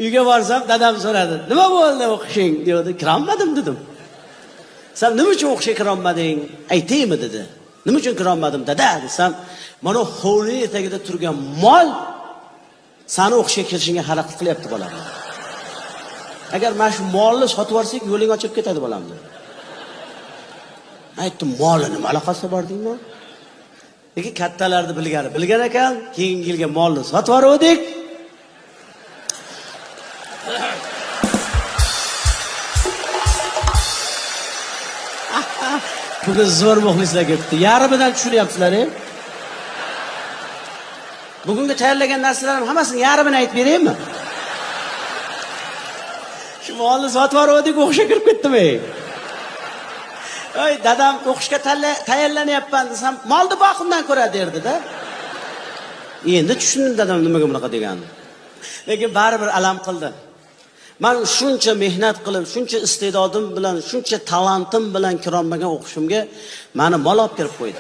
Uyga borsam, dadam so'radi, "Nima bo'ldi o'qishing?" dedi. "Kirolmadim" dedim. "Sen nima uchun o'qishga kirolmading? Aytaymi?" dedi. "Nima uchun kirolmadim, dada?" desam, "Mana hovli etagida turgan mol seni o'qishga kirishingga xalaqit qilyapti bolam. Agar mana shu molni sotib yuborsak, yo'ling ochib ketadi bolam" dedi. Aytdim, "Molni nima aloqasi bor deymi?" Lekin kattalarni bilgan ekan, keyingi yilga molni sotib yubordik. Bugun zo'r muxlislar ketdi. Yarimidan tushiryapsizlar-a? Bugunga tayyorlagan narsalarim hammasini yarmini aytib beraymi? Shu molni sotib yubordik, o'qishga kirib ketdim-ey. Ey, dadam o'qishga tayyorlanyapman desam, "Molni boqimdan ko'ra" derdi-da. Endi tushundim dadam nimaga bunaqa deganini. Lekin baribir alam qildi. Men shuncha mehnat qilib, shuncha iste'dodim bilan, shuncha talentim bilan kirolmagan o'qishimga meni mol olib kirib qo'ydi.